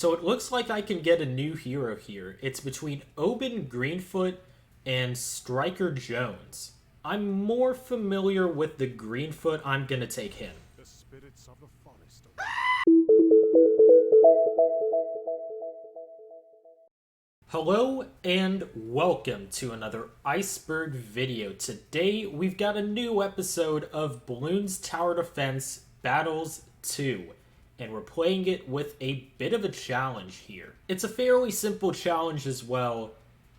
So it looks like I can get a new hero here. It's between OBYN, GREENFOOT, and Striker Jones. I'm more familiar with the GREENFOOT. I'm gonna take him. The spirits of the forest. Hello and welcome to another Iceberg video. Today we've got a new episode of Bloons Tower Defense Battles 2. And we're playing it with a bit of a challenge here. It's a fairly simple challenge as well.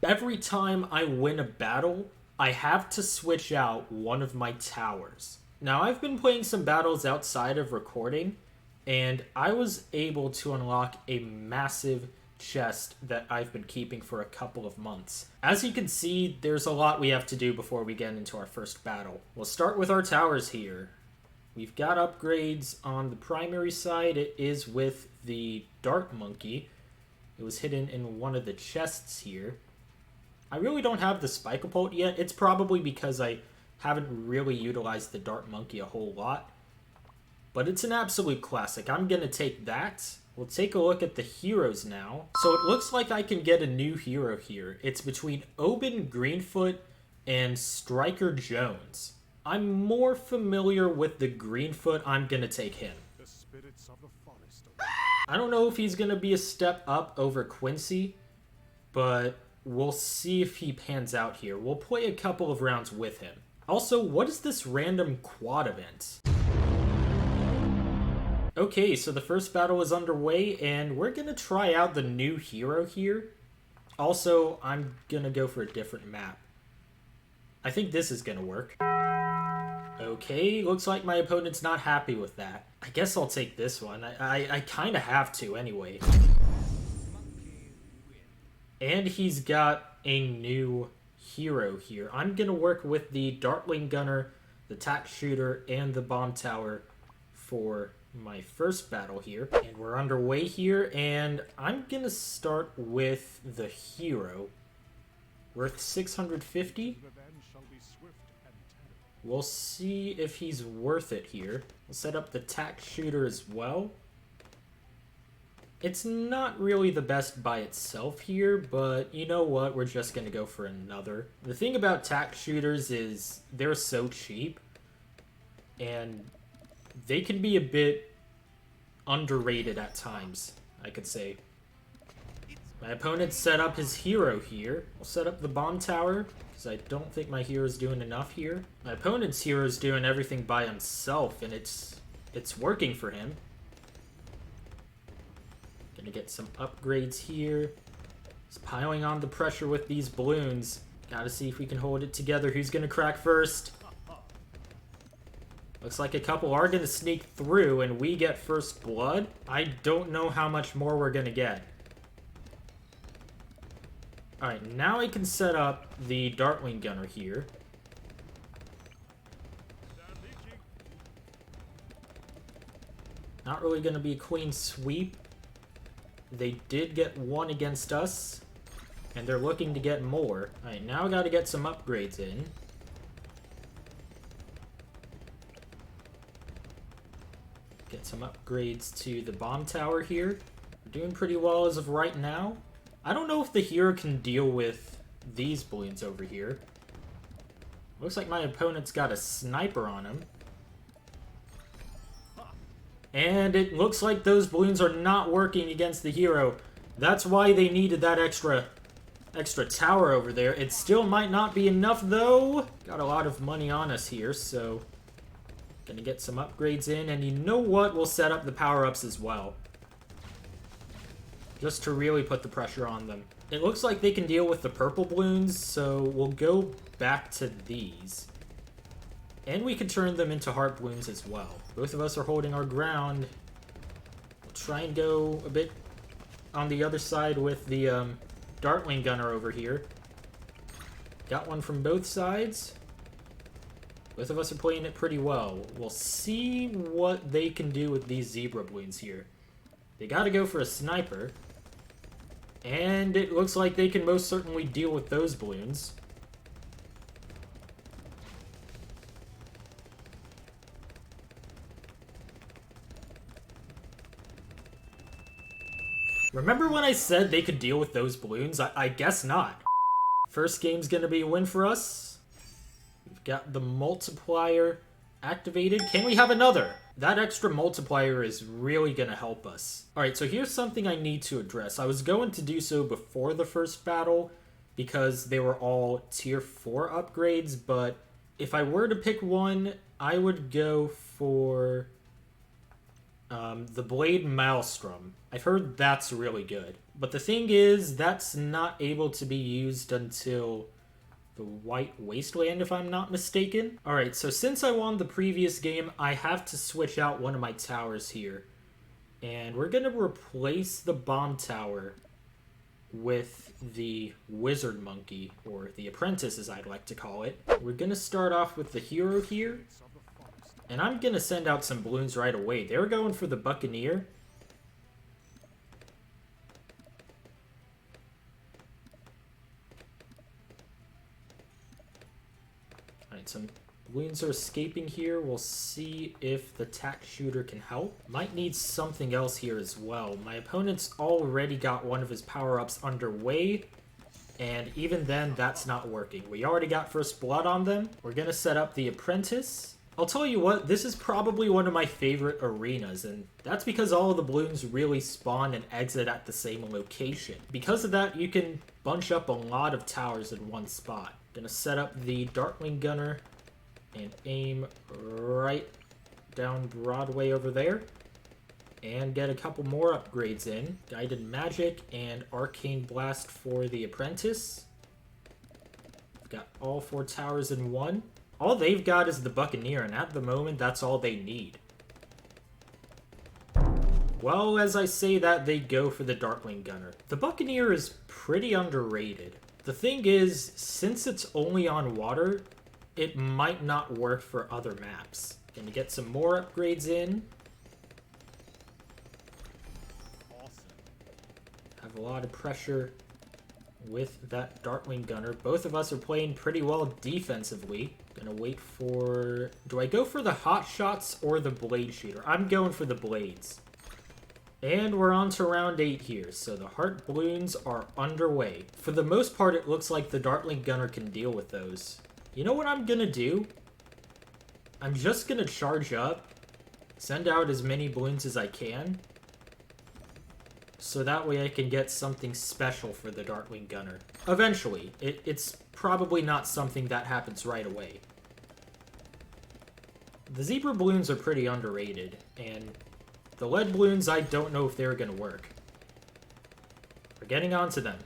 Every time I win a battle, I have to switch out one of my towers. Now, I've been playing some battles outside of recording, and I was able to unlock a massive chest that I've been keeping for a couple of months. As you can see, there's a lot we have to do before we get into our first battle. We'll start with our towers here. We've got upgrades on the primary side. It is with the Dart Monkey. It was hidden in one of the chests here. I really don't have the Spike-a-Pult yet. It's probably because I haven't really utilized the Dart Monkey a whole lot. But it's an absolute classic. I'm going to take that. We'll take a look at the heroes now. So it looks like I can get a new hero here. It's between OBYN, GREENFOOT, and Striker Jones. I'm more familiar with the GREENFOOT. I'm gonna take him. The spirits of the forest. I don't know if he's gonna be a step up over Quincy, but we'll see if he pans out here. We'll play a couple of rounds with him. Also, what is this random quad event? Okay, so the first battle is underway, and we're gonna try out the new hero here. Also, I'm gonna go for a different map. I think this is gonna work. Okay, looks like my opponent's not happy with that. I guess I'll take this one. I kind of have to anyway. And he's got a new hero here. I'm going to work with the Dartling Gunner, the Tack Shooter, and the Bomb Tower for my first battle here. And we're underway here, and I'm going to start with the hero. Worth 650. We'll see if he's worth it here. We'll set up the Tack Shooter as well. It's not really the best by itself here, but you know what? We're just going to go for another. The thing about Tack Shooters is they're so cheap, and they can be a bit underrated at times, I could say. My opponent set up his hero here. We'll set up the Bomb Tower, because I don't think my hero's doing enough here. My opponent's hero's doing everything by himself, and it's working for him. Gonna get some upgrades here. Just piling on the pressure with these balloons. Gotta see if we can hold it together. Who's gonna crack first? Looks like a couple are gonna sneak through, and we get first blood. I don't know how much more we're gonna get. Alright, now I can set up the Dartling Gunner here. Not really going to be a clean sweep. They did get one against us, and they're looking to get more. Alright, now I got to get some upgrades in. Get some upgrades to the Bomb Tower here. We're doing pretty well as of right now. I don't know if the hero can deal with these balloons over here. Looks like my opponent's got a sniper on him. And it looks like those balloons are not working against the hero. That's why they needed that extra tower over there. It still might not be enough, though. Got a lot of money on us here, so gonna get some upgrades in. And you know what? We'll set up the power-ups as well, just to really put the pressure on them. It looks like they can deal with the purple balloons, so we'll go back to these. And we can turn them into heart balloons as well. Both of us are holding our ground. We'll try and go a bit on the other side with the Dartling Gunner over here. Got one from both sides. Both of us are playing it pretty well. We'll see what they can do with these zebra balloons here. They gotta go for a sniper. And it looks like they can most certainly deal with those balloons. Remember when I said they could deal with those balloons? I guess not. First game's gonna be a win for us. We've got the multiplier activated. Can we have another? That extra multiplier is really gonna help us. Alright, so here's something I need to address. I was going to do so before the first battle because they were all tier 4 upgrades, but if I were to pick one, I would go for the Blade Maelstrom. I've heard that's really good. But the thing is, that's not able to be used until the White Wasteland, if I'm not mistaken. Alright, so since I won the previous game, I have to switch out one of my towers here. And we're going to replace the bomb tower with the Wizard Monkey, or the Apprentice as I'd like to call it. We're going to start off with the hero here. And I'm going to send out some balloons right away. They're going for the Buccaneer. Alright, some balloons are escaping here. We'll see if the tack shooter can help. Might need something else here as well. My opponent's already got one of his power-ups underway. And even then, that's not working. We already got first blood on them. We're going to set up the Apprentice. I'll tell you what, this is probably one of my favorite arenas, and that's because all of the balloons really spawn and exit at the same location. Because of that, you can bunch up a lot of towers in one spot. Gonna set up the Dartling Gunner and aim right down Broadway over there. And get a couple more upgrades in. Guided Magic and Arcane Blast for the Apprentice. Got all 4 towers in one. All they've got is the Buccaneer, and at the moment, that's all they need. Well, as I say that, they go for the Dartling Gunner. The Buccaneer is pretty underrated. The thing is, since it's only on water, it might not work for other maps. Gonna get some more upgrades in. Have a lot of pressure with that Dartling Gunner. Both of us are playing pretty well defensively. Gonna wait for... Do I go for the hot shots or the blade shooter? I'm going for the blades. And we're on to round 8 here, so the heart balloons are underway. For the most part, it looks like the Dartling Gunner can deal with those. You know what I'm gonna do? I'm just gonna charge up, send out as many balloons as I can, so that way I can get something special for the Dartling Gunner. Eventually. It's probably not something that happens right away. The zebra balloons are pretty underrated, and the lead balloons, I don't know if they're going to work. We're getting onto them.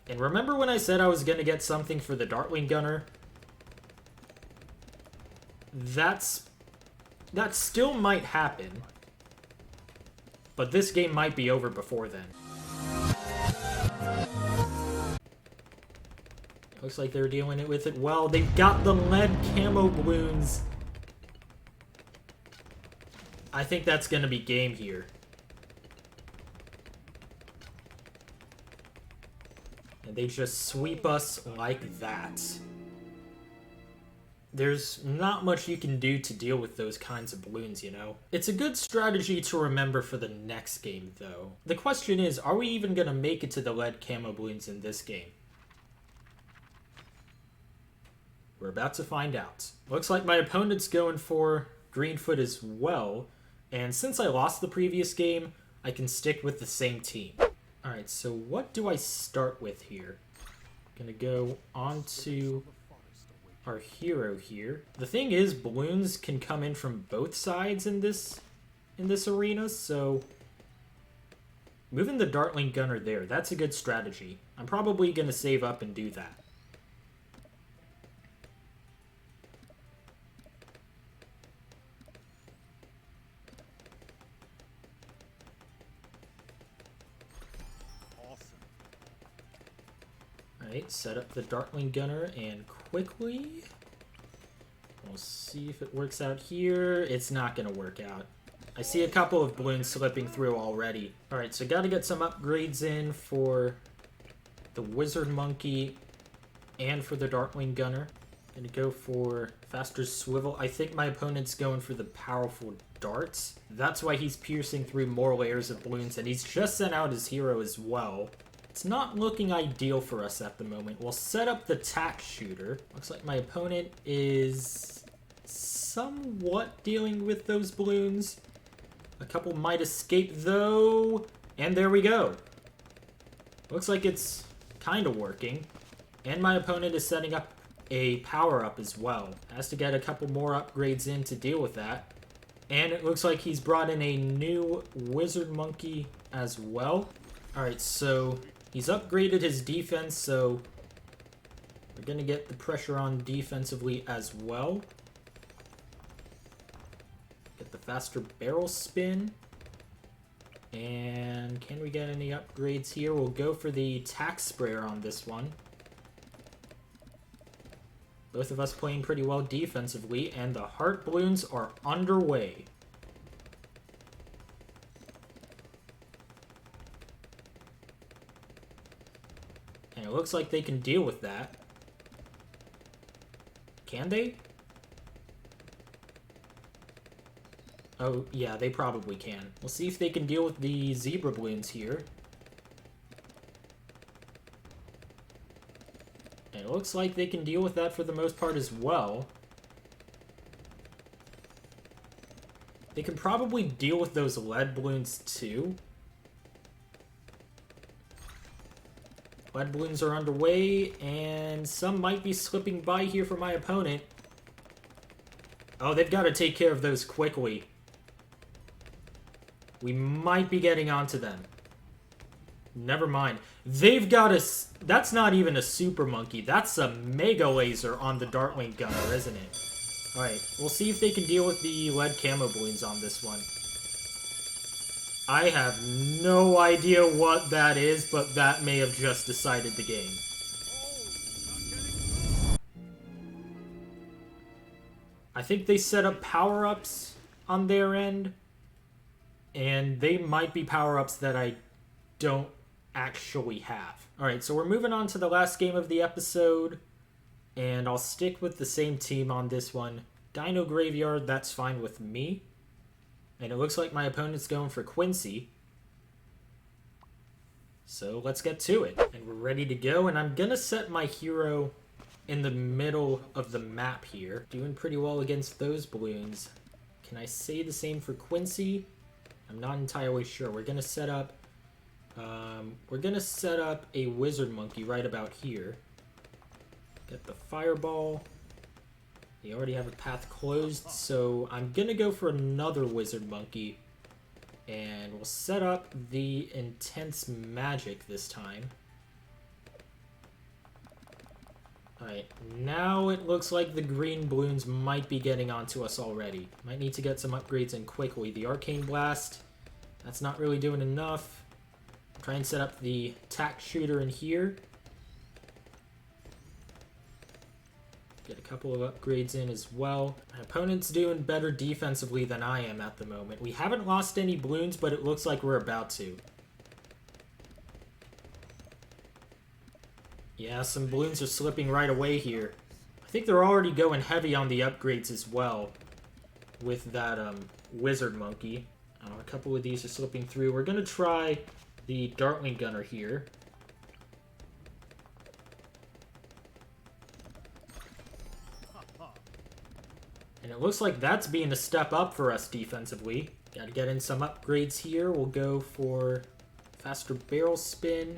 And remember when I said I was going to get something for the Dartling Gunner? That still might happen. But this game might be over before then. Looks like they're dealing with it well. They've got the lead camo balloons. I think that's going to be game here. And they just sweep us like that. There's not much you can do to deal with those kinds of balloons, you know? It's a good strategy to remember for the next game, though. The question is, are we even going to make it to the lead camo balloons in this game? We're about to find out. Looks like my opponent's going for Greenfoot as well, and since I lost the previous game, I can stick with the same team. Alright, so what do I start with here? Gonna go on to our hero here. The thing is, balloons can come in from both sides in this arena, so moving the Dartling Gunner there, that's a good strategy. I'm probably gonna save up and do that. Alright, set up the Dartling Gunner and quickly... We'll see if it works out here. It's not going to work out. I see a couple of balloons slipping through already. Alright, so got to get some upgrades in for the Wizard Monkey and for the Dartling Gunner. Gonna go for faster swivel. I think my opponent's going for the powerful darts. That's why he's piercing through more layers of balloons, and he's just sent out his hero as well. It's not looking ideal for us at the moment. We'll set up the tack shooter. Looks like my opponent is somewhat dealing with those balloons. A couple might escape though, and there we go. Looks like it's kind of working. And my opponent is setting up a power-up as well. Has to get a couple more upgrades in to deal with that. And it looks like he's brought in a new wizard monkey as well. Alright, so he's upgraded his defense, so we're going to get the pressure on defensively as well. Get the faster barrel spin. And can we get any upgrades here? We'll go for the tack sprayer on this one. Both of us playing pretty well defensively, and the heart balloons are underway. And it looks like they can deal with that. Can they? Oh, yeah, they probably can. We'll see if they can deal with the zebra balloons here. And it looks like they can deal with that for the most part as well. They can probably deal with those lead balloons too. Lead balloons are underway, and some might be slipping by here for my opponent. Oh, they've got to take care of those quickly. We might be getting onto them. Never mind. They've got a... That's not even a super monkey. That's a mega laser on the Dartling gunner, isn't it? Alright, we'll see if they can deal with the lead camo balloons on this one. I have no idea what that is, but that may have just decided the game. I think they set up power-ups on their end, and they might be power-ups that I don't actually have. Alright, so we're moving on to the last game of the episode, and I'll stick with the same team on this one. Dino Graveyard, that's fine with me. And it looks like my opponent's going for Quincy. So let's get to it. And we're ready to go, and I'm gonna set my hero in the middle of the map here. Doing pretty well against those balloons. Can I say the same for Quincy? I'm not entirely sure. We're gonna set up a wizard monkey right about here. Get the fireball. They already have a path closed, so I'm gonna go for another wizard monkey. And we'll set up the intense magic this time. Alright, now it looks like the green balloons might be getting onto us already. Might need to get some upgrades in quickly. The arcane blast, that's not really doing enough. Try and set up the tack shooter in here. Get a couple of upgrades in as well. My opponent's doing better defensively than I am at the moment. We haven't lost any balloons, but it looks like we're about to. Yeah, some balloons are slipping right away here. I think they're already going heavy on the upgrades as well with that wizard monkey. A couple of these are slipping through. We're going to try the Dartling gunner here. And it looks like that's being a step up for us defensively. Gotta get in some upgrades here. We'll go for faster barrel spin.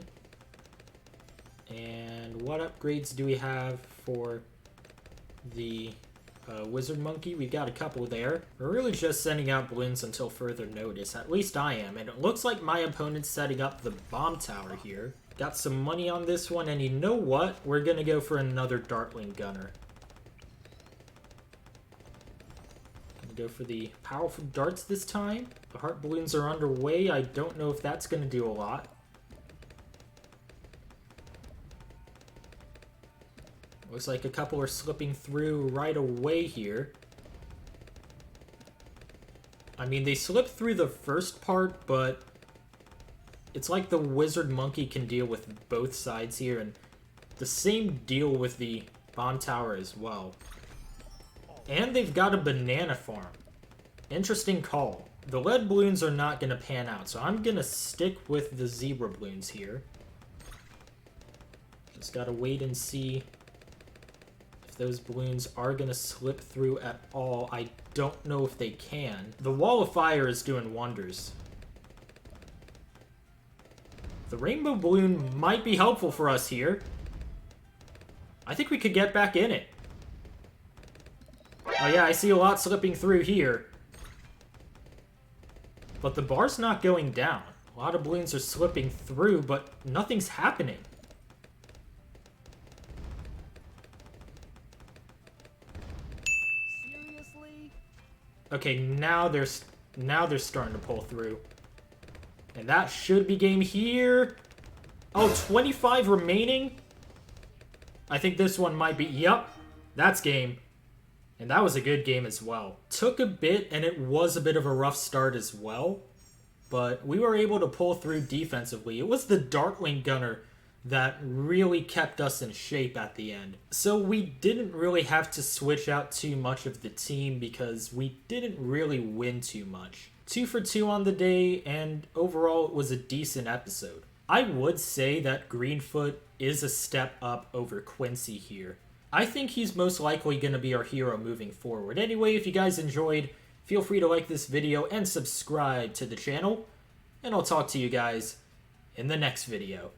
And what upgrades do we have for the wizard monkey? We've got a couple there. We're really just sending out balloons until further notice. At least I am. And it looks like my opponent's setting up the bomb tower here. Got some money on this one. And you know what? We're going to go for another Dartling gunner. Go for the powerful darts this time. The heart balloons are underway. I don't know if that's going to do a lot. Looks like a couple are slipping through right away here. I mean, they slipped through the first part, but it's like the wizard monkey can deal with both sides here, and the same deal with the bomb tower as well. And they've got a banana farm. Interesting call. The lead balloons are not going to pan out, so I'm going to stick with the zebra balloons here. Just got to wait and see if those balloons are going to slip through at all. I don't know if they can. The wall of fire is doing wonders. The rainbow balloon might be helpful for us here. I think we could get back in it. Oh yeah, I see a lot slipping through here. But the bar's not going down. A lot of balloons are slipping through, but nothing's happening. Seriously? Okay, now they're starting to pull through. And that should be game here. Oh, 25 remaining? I think this one might be... Yep, that's game. And that was a good game as well. Took a bit, and it was a bit of a rough start as well. But we were able to pull through defensively. It was the Dartling Gunner that really kept us in shape at the end. So we didn't really have to switch out too much of the team because we didn't really win too much. 2 for 2 on the day, and overall it was a decent episode. I would say that Greenfoot is a step up over Quincy here. I think he's most likely going to be our hero moving forward. Anyway, if you guys enjoyed, feel free to like this video and subscribe to the channel, and I'll talk to you guys in the next video.